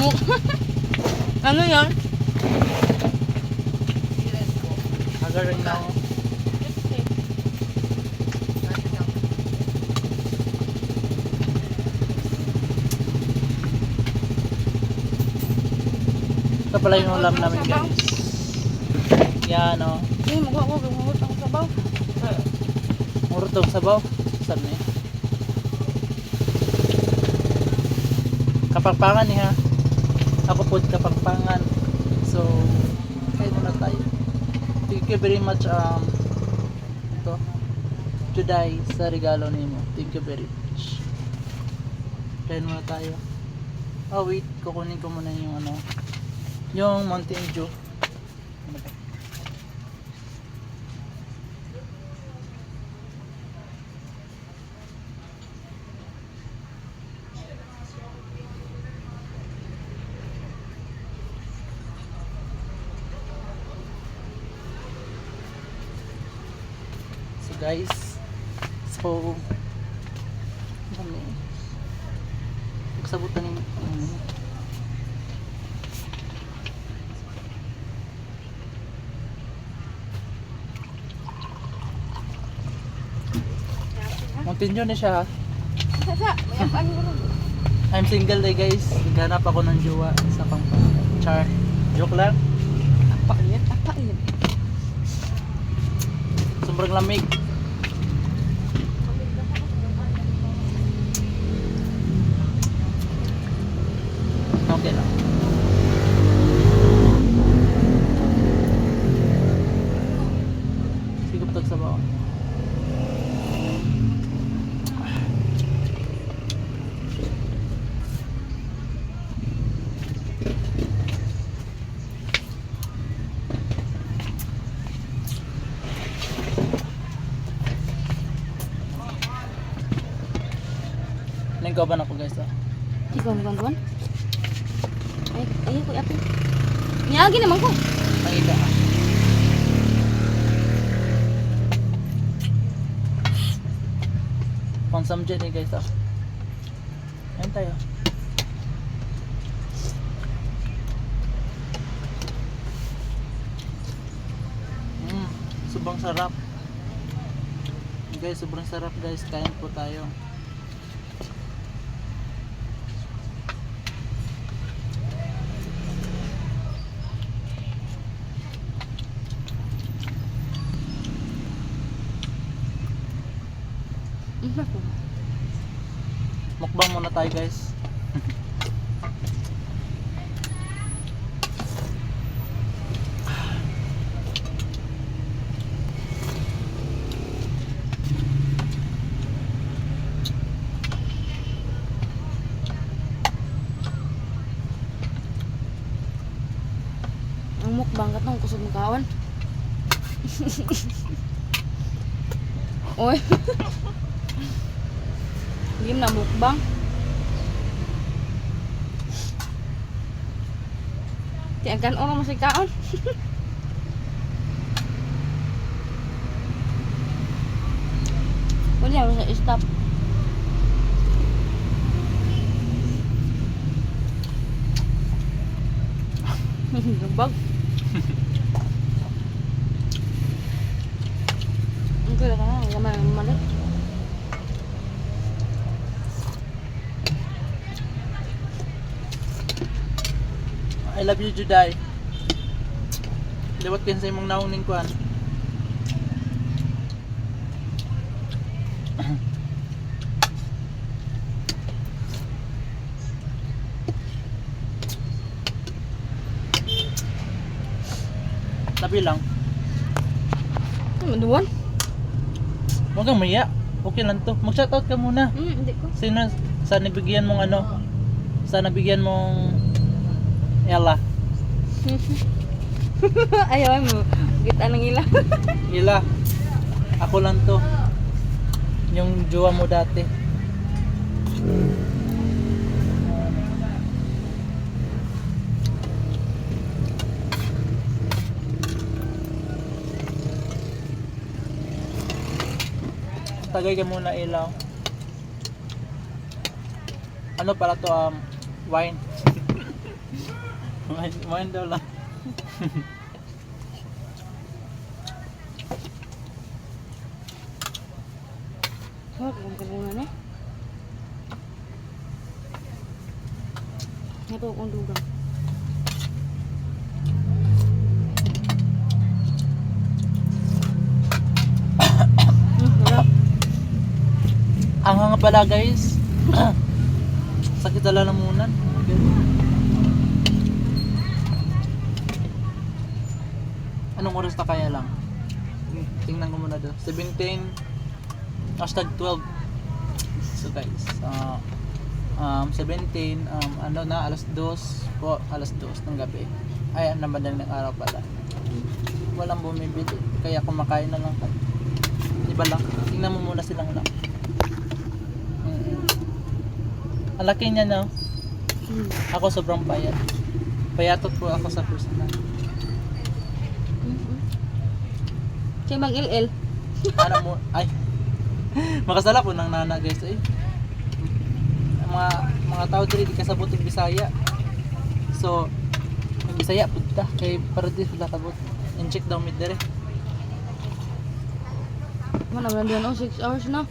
Ano yan? Hagaring na ako. Ito pala yung ulam namin guys. Yan o. Maghugot ako sa baw. Murutog sabaw. Saan na eh? Kapagpangan niya. Ako po kapagpangan. So, kayo muna tayo. Thank you very much ito today sa regalo nimo. Thank you very much. Kayo muna tayo. Oh wait, kukunin ko muna yung ano, yung Mountain Dew. Ano ba? So guys, so kami magsabutan ng Mountain Dew na siya ha. I'm single day guys. Naghanap ako ng jowa sa Pampanga. Char. Joke lang. Apa yan? Sobrang lamig. Okay lang. Sigop tag sa bawah. Nengko ba na ko guys ah? Ikaw tuan. Ay ko ato. Niyagi naman ko. Pangita ah. Konsam dyan eh guys ah. Ayan tayo. Sobrang sarap. Guys, sobrang sarap guys. Kain po tayo. Mukbang muna tayo guys. Ang mukbang katong kusog ng kawan. Oy. Game na mukbang. Tiagan orang masih kaon. Boleh bisa stop. Gembag. Enggak lah, gamay malit. I love you Juday. Liwat kinsa imong nauning kuan. Tabi lang. Maduan? Huwag kang maya. Okay lang to. Mag-shoutout ka muna. Hindi ko. Sino sa nabigyan mong ano? Sa nabigyan mong Ella. Ayaw mo. Kita nang ila. Ila. Ako lang to. Yung jowa mo dati. Tagay ka muna ilaw. Ano pala to wine. Kumain daw lang. Sarap kung kabunan eh. Ito akong dugang. Sarap. Ang hanga pala guys. Sakit sa lalamunan. Okay. Anong oras na kaya lang? Tingnan ko muna doon. 17 hashtag 12. So guys, 17 ano na alas 2 po, alas 2 ng gabi. Ay, ang madaling araw pala. Walang bumibili. Kaya kumakain na lang kayo. Iba lang. Tingnan mo muna silang lang. Ang laki niya no? Ako sobrang payat. Payatot po ako sa personal. Siya mag-LL. Ano mo? Ay. Makasala po ng nana guys. Ay. Mga tao diri di kasabot ng Bisaya. So, ang Bisaya punta kay para di sila kabot. In check daw mid dire. Mana, 6 hours na.